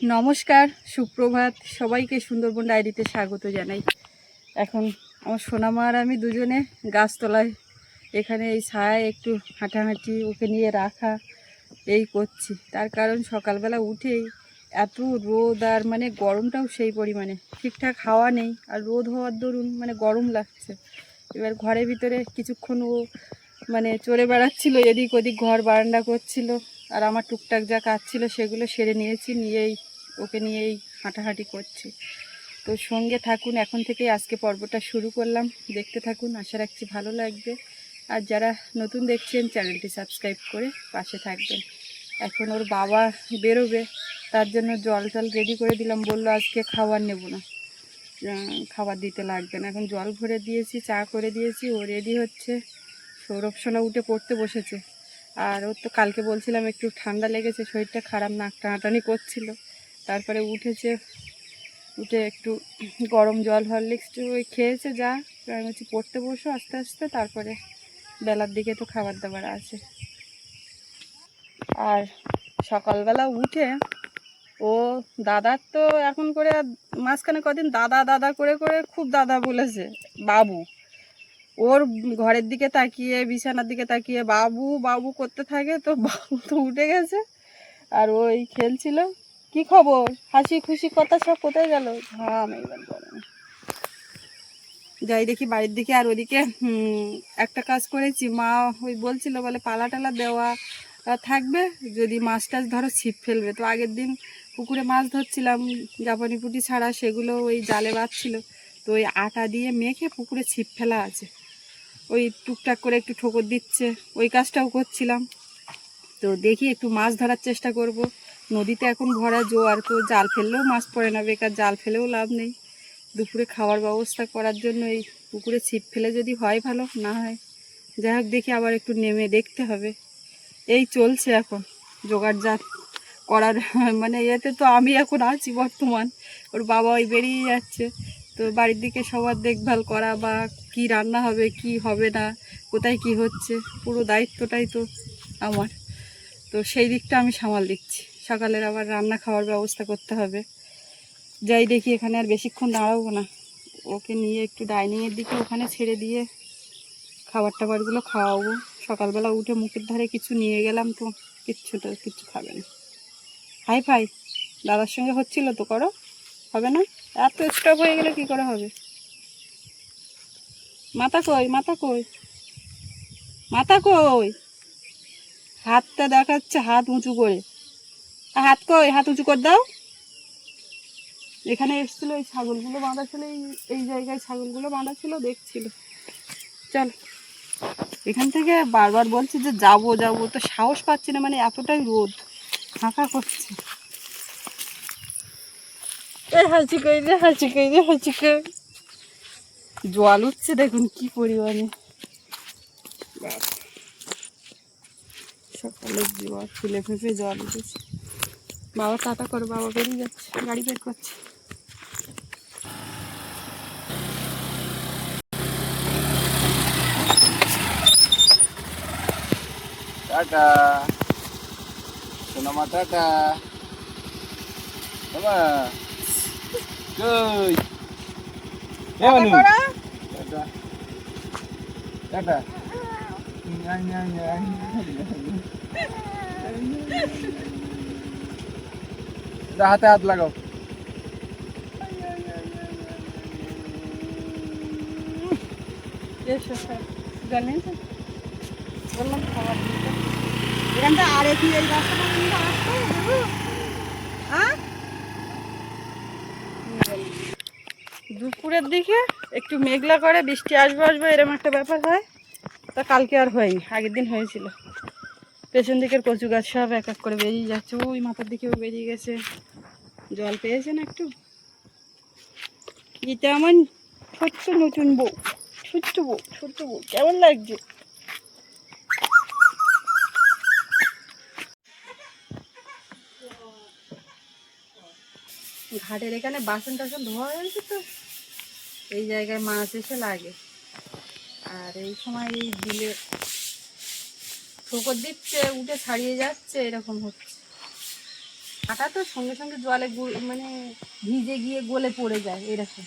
নমস্কার, সুপ্রভাত। সবাইকে সুন্দরবন ডায়েরিতে স্বাগত জানাই। এখন আমার সোনামা আর আমি দুজনে গাছতলায় এখানে এই ছায়ায় একটু হাঁটাহাঁটি, ওকে নিয়ে রাখা এই করছি। তার কারণ সকালবেলা উঠেই এত রোদ আর মানে গরমটাও সেই পরিমাণে, ঠিকঠাক হাওয়া নেই আর রোদ হওয়ার দরুন মানে গরম লাগছে। এবার ঘরের ভিতরে কিছুক্ষণ ও মানে চড়ে বেড়াচ্ছিল, এদিক ওদিক ঘর বারান্দা করছিল, আর আমার টুকটাক যা কাজ ছিল সেগুলো সেরে নিয়েছি, নিয়েই ওকে নিয়েই হাঁটাহাঁটি করছি। তো সঙ্গে থাকুন, এখন থেকেই আজকে পর্বটা শুরু করলাম, দেখতে থাকুন, আশা রাখছি ভালো লাগবে। আর যারা নতুন দেখছেন চ্যানেলটি সাবস্ক্রাইব করে পাশে থাকবেন। এখন ওর বাবা বেরোবে, তার জন্য জল টল রেডি করে দিলাম। বললো আজকে খাবার নেব না, খাবার দিতে লাগবে না। এখন জল ভরে দিয়েছি, চা করে দিয়েছি, ও রেডি হচ্ছে। সৌরভ সোনা উঠে পড়তে বসেছে। আর ওর তো কালকে বলছিলাম একটু ঠান্ডা লেগেছে, শরীরটা খারাপ, নাক টানাটানি করছিল। তারপরে উঠেছে, উঠে একটু গরম জল হরলিক্স ওই খেয়েছে। যা আমি বলছি পড়তে বসো আস্তে আস্তে, তারপরে বেলার দিকে তো খাবার দাবার আছে। আর সকালবেলা উঠে ও দাদার তো এখন করে মাঝখানে কদিন দাদা দাদা করে করে খুব দাদা বলেছে বাবু। ওর ঘরের দিকে তাকিয়ে, বিছানার দিকে তাকিয়ে বাবু বাবু করতে থাকে। তো বাবু তো উঠে গেছে আর ওই খেলছিল। কি খবর, হাসি খুশি কথা সব কোথায় গেল? ঘাম এইবার গরমে যাই দেখি বাড়ির দিকে। আর ওদিকে একটা কাজ করেছি, মা ওই বলছিল বলে পালা টালা দেওয়া থাকবে, যদি মাছ টাছ ধরো ছিপ ফেলবে। তো আগের দিন পুকুরে মাছ ধরছিলাম, জাপানি পুঁটি ছাড়া, সেগুলো ওই জালে বাঁধছিল। তো ওই আটা দিয়ে মেখে পুকুরে ছিপ ফেলা আছে, ওই টুকটাক করে একটু ঠোকর দিচ্ছে, ওই কাজটাও করছিলাম। তো দেখি একটু মাছ ধরার চেষ্টা করব। নদীতে এখন ভরা জোয়ার, তো জাল ফেললেও মাছ পড়ে না, বেকার জাল ফেলেও লাভ নেই। দুপুরে খাওয়ার ব্যবস্থা করার জন্য এই পুকুরে ছিপ ফেলে যদি হয় ভালো, না হয় যাই হোক দেখি আবার একটু নেমে দেখতে হবে। এই চলছে এখন জোগাড় জাত করার মানে এতে তো আমি এখন আছি বর্তমান। ওর বাবা ওই বেরিয়ে যাচ্ছে, তো বাড়ির দিকে সবার দেখভাল করা বা কি রান্না হবে কি হবে না, কোথায় কি হচ্ছে, পুরো দায়িত্বটাই তো আমার। তো সেই দিকটা আমি সামাল দিচ্ছি। সকালের আবার রান্না খাওয়ার ব্যবস্থা করতে হবে। যাই দেখি, এখানে আর বেশিক্ষণ দাঁড়াবো না, ওকে নিয়ে একটু ডাইনিংয়ের দিকে ওখানে ছেড়ে দিয়ে খাবার টাবারগুলো খাওয়াবো। সকালবেলা উঠে মুখের ধারে কিছু নিয়ে গেলাম, তো কিচ্ছু খাবে না। হাই ফাই দাদার সঙ্গে হচ্ছিল তো, করো, হবে না? এত স্টপ হয়ে গেলে কি করে হবে? মাথা কই, মাথা কই, মাথা কই? হাতটা দেখাচ্ছে, হাত উঁচু করে। হাত কই, হাত উঁচু করে দাও। এখানে এসেছিলো, এই ছাগলগুলো বাঁধা ছিল, এই জায়গায় ছাগলগুলো বাঁধা ছিল, দেখছিল। চল, এখান থেকে বারবার বলছি যে যাবো যাবো, তো সাহস পাচ্ছি না, মানে এতটাই রোদ, ফাঁকা করছে। হাঁচি কই রে, হাঁচি কই রে, হাঁচি কই। জল উঠছে দেখুন কি পরিমাণে। সকালে জল ফুলে ফেঁপে জল উঠেছে। বাবা টাটা করে, বাবা বেরিয়ে যাচ্ছে, গাড়ি বের করছে। টাটা সোনামা, টাটা বাবা, কই টাটা টাটা। হাতে হাত লাগাও। বললাম খাবার দিতে এখানটা, আর একটু এই রাস্তাটা কিন্তু আসতে দেবো। হ্যাঁ, দুপুরের দিকে একটু মেঘলা করে, বৃষ্টি আসবে আসবে এরকম একটা ব্যাপার হয়। তা কালকে আর হয়নি, আগের দিন হয়েছিল। পেছন দিকের কচু গাছ সব এক এক করে বেরিয়ে যাচ্ছে, ওই মাথার দিকেও বেরিয়ে গেছে। জল পেয়েছে না একটু। এটা আমার ছোট্ট নতুন বউ, ছোট্ট বউ, ছোট্ট বউ, কেমন লাগছে? ঘাটের এখানে বাসন টাসন ধোয়া হয়েছে, তো এই জায়গায় মাছ এসে লাগে। আর এই সময় এই বিলে ঠোকর দিচ্ছে, উঠে ছাড়িয়ে যাচ্ছে, এরকম হচ্ছে। আটা তো সঙ্গে সঙ্গে জলে মানে ভিজে গিয়ে গলে পড়ে যায় এরকম।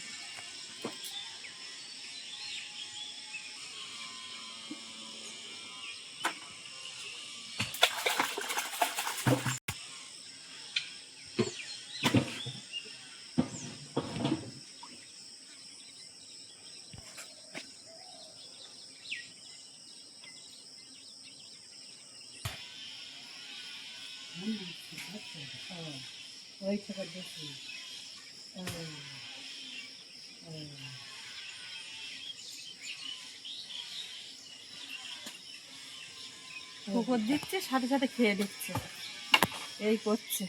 পুকুর দিচ্ছে সাথে সাথে খেয়ে দিচ্ছে, এই করছে।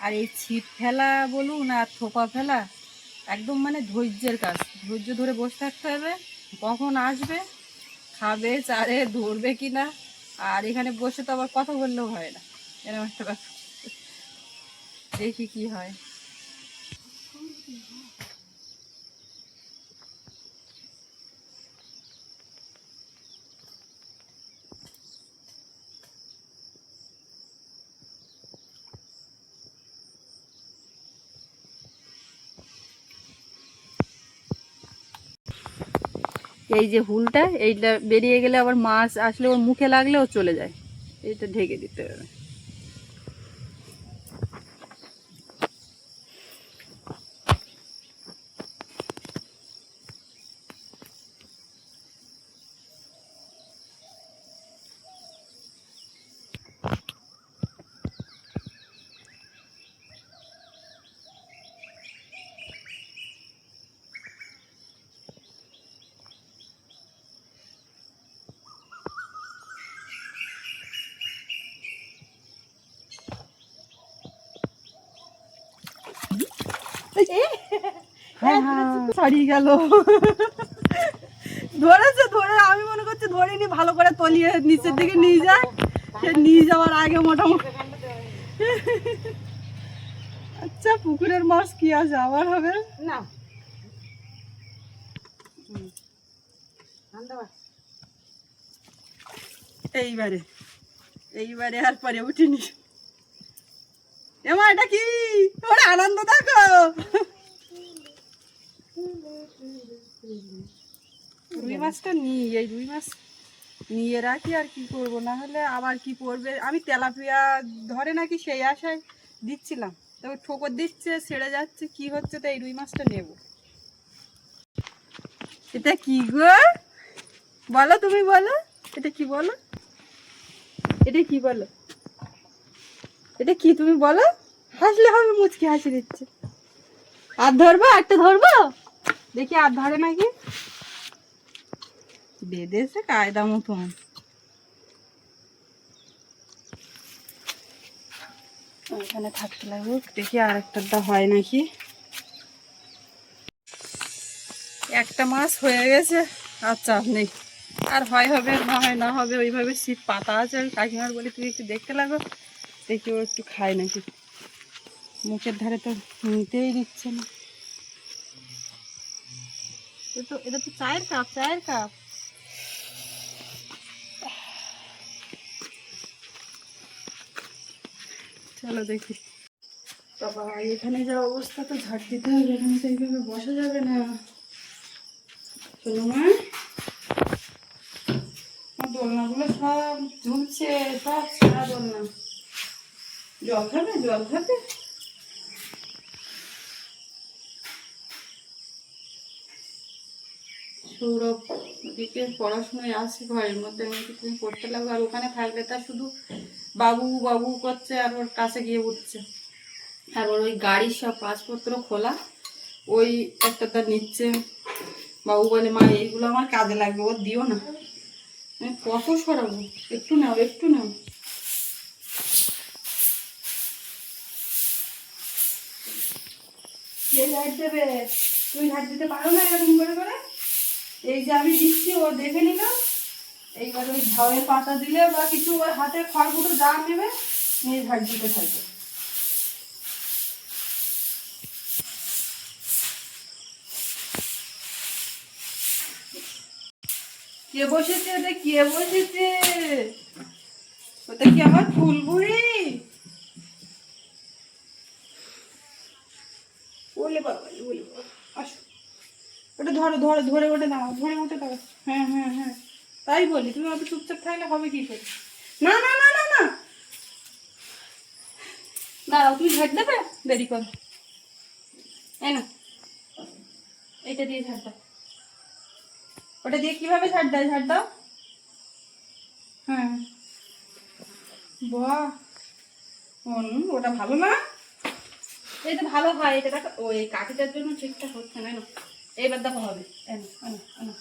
আর এই ছিপ ফেলা বলুন আর থোপা ফেলা একদম মানে ধৈর্যের কাজ, ধৈর্য ধরে বসে থাকতে হবে, কখন আসবে খাবে চারে ধরবে কিনা। আর এখানে বসে তো আবার কথা বললেও হয় না, এরকম একটা ব্যাপার। দেখি কি হয়। এই যে হুলটা, এইটা বেরিয়ে গেলে আবার মাছ আসলে ওর মুখে লাগলেও চলে যায়, এইটা ঢেকে দিতে হবে। ছাড়িয়ে গেল, ধরেছে, ধরে আমি মনে করছি ধরিনি, ভালো করে তলিয়ে নিচের দিকে নিয়ে যায়, সে নিয়ে যাওয়ার আগে মোটামুটি। আচ্ছা পুকুরের মাছ কি আছে আবার হবে না। এইবারে এইবারে আর পরে উঠিনি। এমা এটা কি, ওরে আনন্দ দেখো। রুই মাছটা নিই, এই রুই মাছ নিয়ে রাখি, আর কি করব, না হলে আবার কি পড়বে। আমি তেলাপিয়া ধরে নাকি সেই আশায় দিচ্ছিলাম, তবে ঠোকর দিচ্ছে, ছেড়ে যাচ্ছে, কি হচ্ছে, তো এই রুই মাছটা নেব। এটা কি গো বলো, তুমি বলো, এটা কি বলো, এটা কি বলো, এটা কি তুমি বলো। হাসলে হবে, মুচকি হাসি দিচ্ছে। আর ধরবো, একটা ধরবো, দেখি আর ধরে নাকি, বেঁধেছে কায়দা মতন। এখানে থাকতে লাগুক, দেখি আর একটা হয় নাকি। একটা মাছ হয়ে গেছে, আর চাপ নেই। আর হয় হবে, না হয় না হবে, ওইভাবে ছিপ পাতা আছে। আমি কাকিমার বলি তুই একটু দেখতে লাগো, দেখি ও একটু খায় নাকি। মুখের ধারে তো নিতেই দিচ্ছে না। এটা তো চায়ের কাপ, চায়ের কাপ। চলো দেখি। বাবা এখানে যা অবস্থা, তো ঝাড় দিতে হবে, এখানে তো এইভাবে বসা যাবে না। শোনো মা, দোলনাগুলো সব ঝুলছে, সব সারা দোলনা। জল খাবে, জল খাবে। সৌরভ দিকে পড়াশোনায় আছে ঘরের মধ্যে, আমি তুমি পড়তে লাগো। আর ওখানে থাকলে তার শুধু বাবু বাবু করছে, আর ওর কাছে গিয়ে উঠছে। আর ওর ওই গাড়ির সব কাগজপত্র খোলা, ওই একটা তার নিচ্ছে। বাবু বলে মা এইগুলো আমার কাজে লাগবে, ও দিও না। আমি কত সরাবো, একটু নাও, একটু নাও। কে ঝাড় দেবে? তুমি ঝাড় দিতে পারো না এরকম করে করে? এই যে আমি দিচ্ছি, ও দেখে নিল। এইবার ওই ঝাউয়ের পাতা দিলে বা কিছু ওর হাতে খড়গুলো যা নেবে নিয়ে ঝাড় দিতে থাকবে। কে বসেছে ওটা, কে বসেছে ওটা? কি আমার ফুলবুড়ি? ওলে বাবা, ওলে বাবা, আসো। ওটা ধরো ধরো, ধরে ওঠে দাঁড়াও, ধরে ওঠে দাঁড়াও। হ্যাঁ হ্যাঁ হ্যাঁ, তাই বলি, তুমি অত চুপচাপ থাকলে হবে কি করে? না না না না না, দাঁড়াও, তুমি ঝাড় দেবে, দেরি করো। এই না, এইটা দিয়ে ঝাড় দাও। ওটা দিয়ে কিভাবে ঝাড় দেয়, ঝাড় দাও। হ্যাঁ, বাহ, ওটা ভালো না? এটা ভালো হয়, এটা দেখো, ওই কাঠিটার জন্য ঠিকঠাক হচ্ছে না। এইবার দেখো হবে। এনো এনো এনো,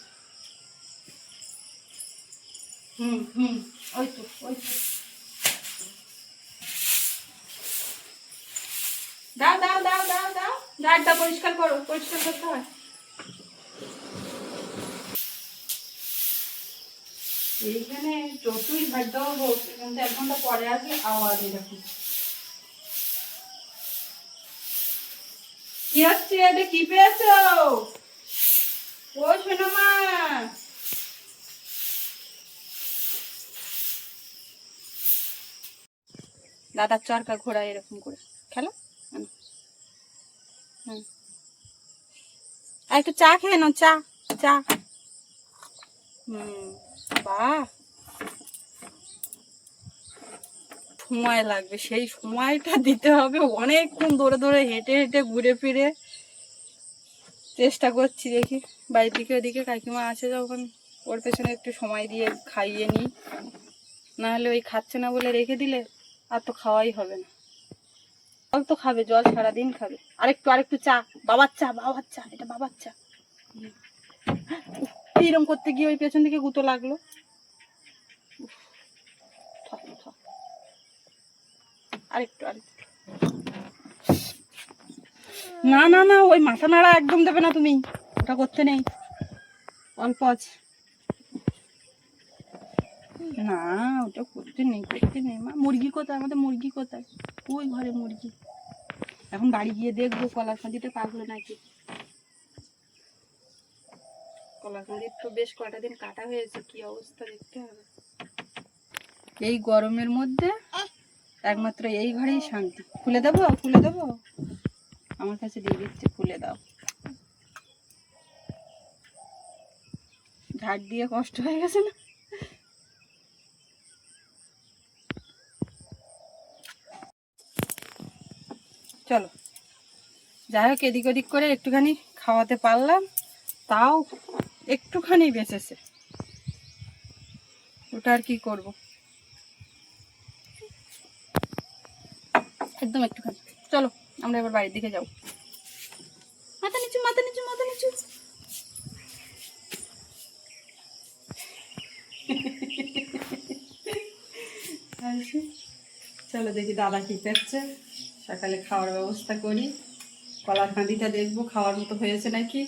হুম, ওই তো ওই তো, দাও দাও দাও দাও দাও, ঝাড়টা পরিষ্কার করো, পরিষ্কার করতে হয়। এইখানে যতই ঝাড় দেওয়া হোক, এখান থেকে 1 ঘন্টা পরে আসলে আওয়াজ এরকম। কি হচ্ছে, এটা কি পেয়েছো? ও শোনো মা, দাদার চরকা ঘোরা এরকম করে খেলো। হুম, আর একটু চা খেয়ে নাও, চা, চা। বাহ, সময় লাগবে, সেই সময়টা দিতে হবে। অনেকক্ষণ দৌড়ে দৌড়ে হেঁটে হেঁটে ঘুরে ফিরে চেষ্টা করছি, দেখি বাড়ির দিকে ওদিকে কাকিমা আছে যখন, ওর পেছনে একটু সময় দিয়ে খাইয়ে নিই। নাহলে ওই খাচ্ছে না বলে রেখে দিলে আর তো খাওয়াই হবে না। জল তো খাবে, জল সারাদিন খাবে। আরেকটু আরেকটু চা, বাবার চা, বাবার চা, এটা বাবার চা। এইরকম করতে গিয়ে ওই পেছন দিকে গুঁতো লাগলো। আরেকটু আরেকটু, না না না, ওই মাথা নাড়া একদম দেবে না তুমি, ওটা করতে নেই, অল্প আছে। না, ওটা করতে নেই, করতে নেই মা। মুরগি কোথায়, আমাদের মুরগি কোথায়? ওই ঘরে মুরগি। এখন বাড়ি গিয়ে দেখবো কলার কাঁদিটা পাকলো নাকি। কলার কাঁদির তো বেশ কটা দিন কাটা হয়েছে, কি অবস্থা দেখতে হবে। এই গরমের মধ্যে একমাত্র এই ঘরেই শান্তি। খুলে দেবো, খুলে দেবো, আমার কাছে দিয়ে দিচ্ছে, খুলে দাও। ঝাড় দিয়ে কষ্ট হয়ে গেছে না? চলো, যাই হোক, এদিক ওদিক করে একটুখানি খাওয়াতে পারলাম, তাও একটুখানি বেঁচেছে, ওটা আর কি করবো, একদম একটুখানি। চলো, আমরা এবার বাড়ির দিকে যাবো। মাথা নিচু, মাথা নিচু, মাথা নিচু। চলো দেখি দাদা কি করছে, সকালে খাওয়ার ব্যবস্থা করি। কলার কাঁদিটা দেখবো খাওয়ার মতো হয়েছে নাকি।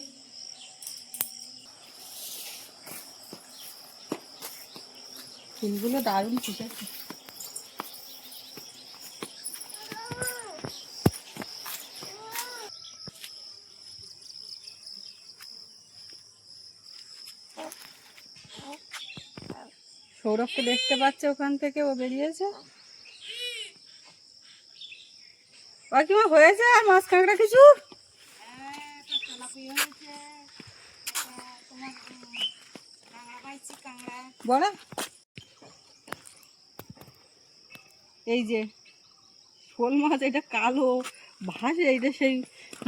ফুলগুলো দারুণ ফুটেছে। সৌরভকে দেখতে পাচ্ছে ওখান থেকে, ও বেরিয়েছে। কাকিমা হয়েছে আর মাছ কাঁকড়া কিছু? বড়া, এই যে শোল মাছ, এটা কালো ভাসে, এইটা সেই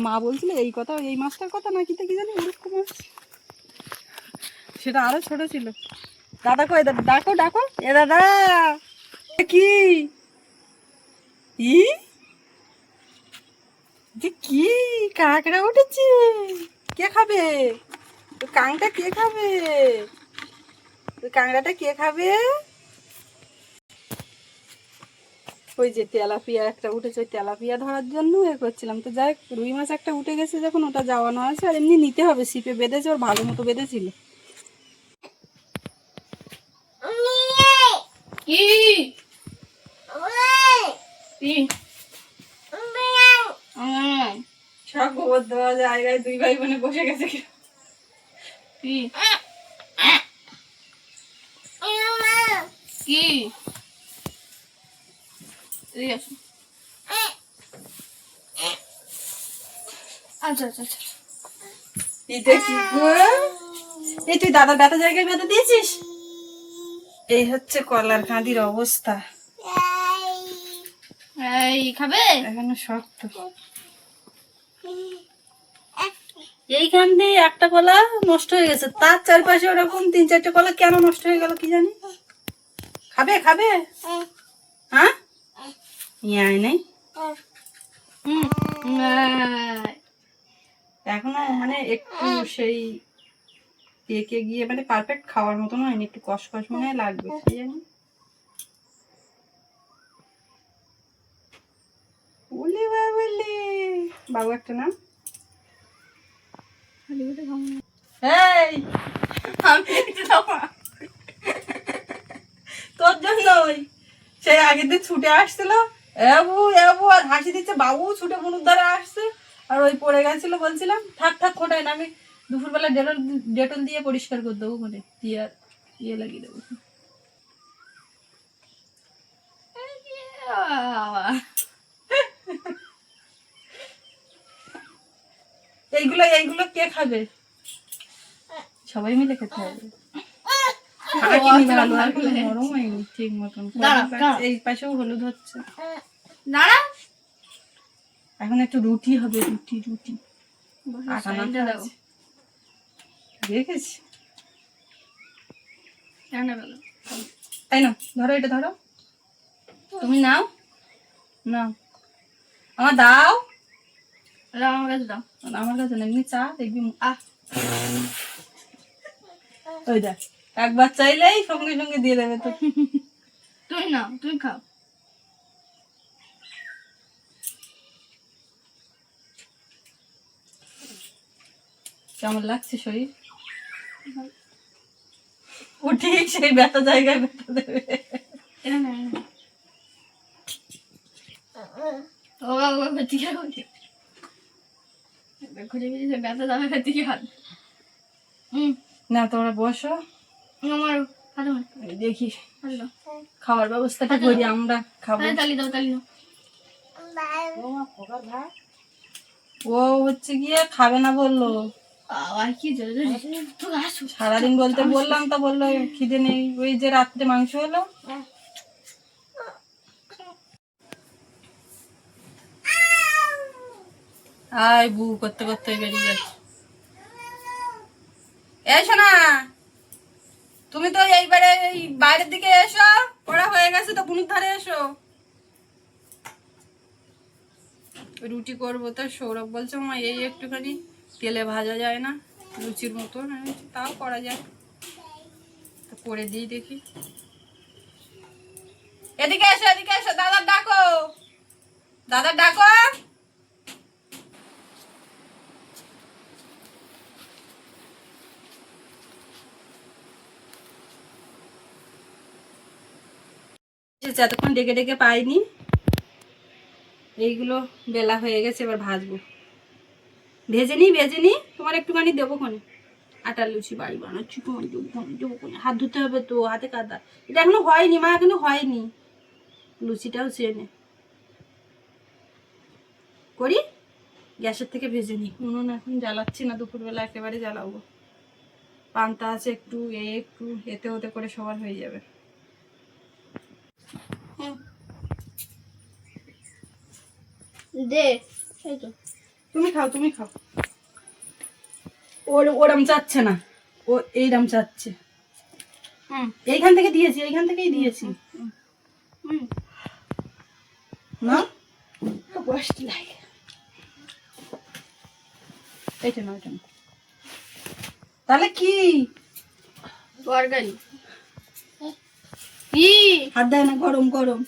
মা বলছিল এই কথা, এই মাছটার কথা নাকি, তো কি জানি ওরকম মাছ, সেটা আরো ছোট ছিল। দাদা কই, ডাকো ডাকো, এ দাদা। কি ই যে কি কাঁকড়া উঠেছে, কে খাবে? কাঁকড়া কে খাবে? কাঁকড়াটা কে খাবে? ওই যে তেলাপিয়া একটা উঠেছে, ওই তেলাপিয়া ধরার জন্য এ করছিলাম। তো যাই হোক, রুই মাছ একটা উঠে গেছে যখন, ওটা যাওয়ানো আছে। আর এমনি নিতে হবে, ছিপে বেঁধেছে, ওর ভালো মতো বেঁধেছিল। কি সব গোবর দেওয়া জায়গায় দুই ভাই বোনে বসে গেছে। কি কি আচ্ছা আচ্ছা আচ্ছা। এটা কি গো? এই তুই দাদার ব্যথা জায়গায় ব্যথা দিয়েছিস? এই হচ্ছে কলার কাঁদির অবস্থা, এই খাবে? এখনো শক্ত। এইখান দিয়ে একটা কলা নষ্ট হয়ে গেছে, তার চারপাশে ওরকম 3-4টে কলা কেন নষ্ট হয়ে গেল কি জানি। খাবে খাবে? হ্যাঁ ইয়াই নেই হুম। এখনো, মানে একটু সেই পেকে গিয়ে মানে পারফেক্ট খাওয়ার মতন হয়নি, একটু কষকষ মনে হয় লাগবে কি জানি। উলি বাবুলি, বাবু একটা নাম। এই তোর জন্যই সেই আগের দিন ছুটে আসছিল, এবু এবু আর হাসি দিচ্ছে, বাবু ছুটে মনুর দ্বারা আসছে, আর ওই পড়ে গেছিল, বলছিলাম থাক থাক খোটায় না, আমি দুপুরবেলা ডেটল ডেটল দিয়ে পরিষ্কার করে দেবো, মানে দিয়ে আর ইয়ে লাগিয়ে দেবো। এইগুলো এইগুলো কে খাবে? সবাই মিলে খেতে হবে। খাকিনি ভালো, আর কোনো নরম হয়নি ঠিক মতন। এই পাশেও হলুদ হচ্ছে। দাঁড়া, এখন একটু রুটি হবে, রুটি রুটি আটা মাখা আছে। দেখেছি তাই না? ধরো এটা ধরো, তুমি নাও নাও, আমার দাও, আমার কাছে দাও। আমার কাছে না, এমনি চা দেখবি। ওই দেখ, একবার চাইলেই সঙ্গে সঙ্গে দিয়ে দেবে তো। তুমি নাও, তুমি খাও। কেমন লাগছে শরীর? ও ঠিক সেই ব্যথা জায়গায় ব্যথা দেবে। ব্যথা যাবে থেকে হাত। না তোমরা বসো, আমার এই দেখি খাওয়ার ব্যবস্থাটা করি, আমরা খাবো। তালি দাও, তালি দাও। ও হচ্ছে গিয়ে খাবে না বললো, আর কি সারাদিন বলতে বললাম, তা বললো খিদে নেই। ওই যে রাত্রে মাংস হলো, আয় বু করতে করতে বেরিয়ে যাচ্ছে। এসো না, তুমি তো এইবারে এই বাইরের দিকে এসো, পড়া হয়ে গেছে তো বুনুর ধারে এসো। রুটি করবো তো সৌরভ বলছে মা এই একটুখানি তেলে ভাজা যায় না লুচির মতন, আমি বলছি, তাও করা যায়, তো করে দিই দেখি। এদিকে এসো, এদিকে এসো, দাদার ডাকো, দাদার ডাকো। এতক্ষণ ডেকে ডেকে পাইনি। এইগুলো বেলা হয়ে গেছে, এবার ভাজবো। ভেজে নি তোমার একটুখানি দেবো কোনে। আটার লুচি বাড়ি বানাচ্ছি, তোমার দেবো কোনে, হাত ধুতে হবে তো, হাতে কাদা। এটা এখনো হয়নি মা, এখনো হয়নি। লুচিটাও চেনে করি, গ্যাসের থেকে ভেজে নি। উনুন এখন জ্বালাচ্ছি না, দুপুরবেলা একেবারে জ্বালাবো। পান্তা আছে একটু, একটু এতে ওতে করে সবার হয়ে যাবে। দে, এই তো তুমি খাও, তুমি খাও। ওরম চাচ্ছে না, ও এইরম চাচ্ছে। এইখান থেকে দিয়েছি, এইখান থেকেই দিয়েছি না, কষ্ট লাগে। এইটা না, ওইটা না, তাহলে কি তরকারি কি হাত দেয় না, গরম গরম।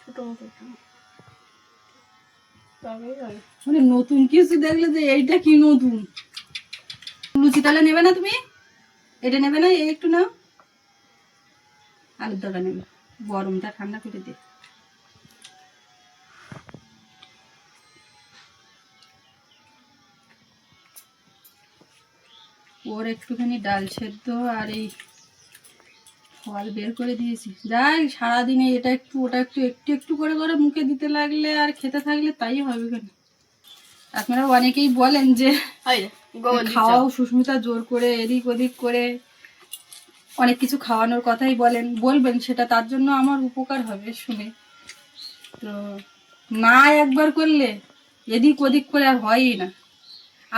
ছোট মতো মানে নতুন কিছু দেখলে যে এইটা কি নতুন। লুচি তাহলে নেবে না তুমি? এটা নেবে না? এই একটু নাও, আলুর দরকার নেবে, গরমটা ঠান্ডা করে দে। ওর একটুখানি ডাল সেদ্ধ আর এই ফল বের করে দিয়েছি, যাই সারাদিনে এটা একটু ওটা একটু একটু একটু করে করে মুখে দিতে লাগলে আর খেতে থাকলে তাই হবে কেন। আপনারা অনেকেই বলেন যে হয় না, গোবর দিচ্ছ। খাওয়াও সুস্মিতা জোর করে এদিক ওদিক করে অনেক কিছু খাওয়ানোর কথাই বলবেন, সেটা তার জন্য আমার উপকার হবে শুনে। তো না একবার করলে এদিক ওদিক করে আর হয়ই না।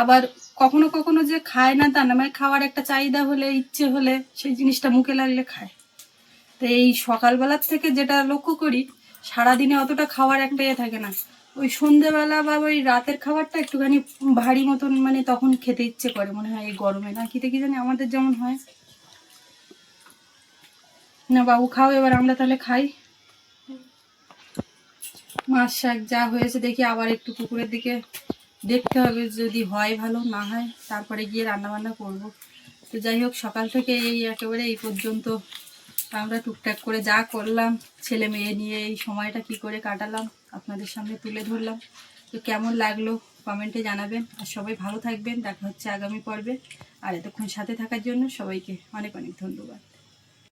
আবার কখনো কখনো যে খায় না তা না, মানে খাওয়ার একটা চাহিদা হলে ইচ্ছে হলে সেই জিনিসটা মুখে লাগলে খায়। তো এই সকালবেলার থেকে যেটা লক্ষ্য করি, সারাদিনে অতটা খাওয়ার একটা থাকে না, ওই সন্ধেবেলা বা ওই রাতের খাবারটা একটুখানি ভারী মতন, মানে তখন খেতে ইচ্ছে করে, মনে হয় এই গরমে না খেতে কি জানি আমাদের যেমন হয় না। বাবু খাও এবার, আমরা তাহলে খাই। মাছ শাক যা হয়েছে দেখি, আবার একটু পুকুরের দিকে দেখতে হবে, যদি হয় ভালো, না হয় তারপরে গিয়ে রান্না বান্না করবো। তো যাই হোক, সকাল থেকে এই একেবারে এই পর্যন্ত আমরা টুকটাক করে যা করলাম, ছেলে মেয়ে নিয়ে এই সময়টা কি করে কাটালাম আপনাদের সামনে তুলে ধরলাম। তো কেমন লাগলো কমেন্টে জানাবেন, আর সবাই ভালো থাকবেন। দেখা হচ্ছে আগামী পর্বে। আর এতক্ষণ সাথে থাকার জন্য সবাইকে অনেক অনেক ধন্যবাদ।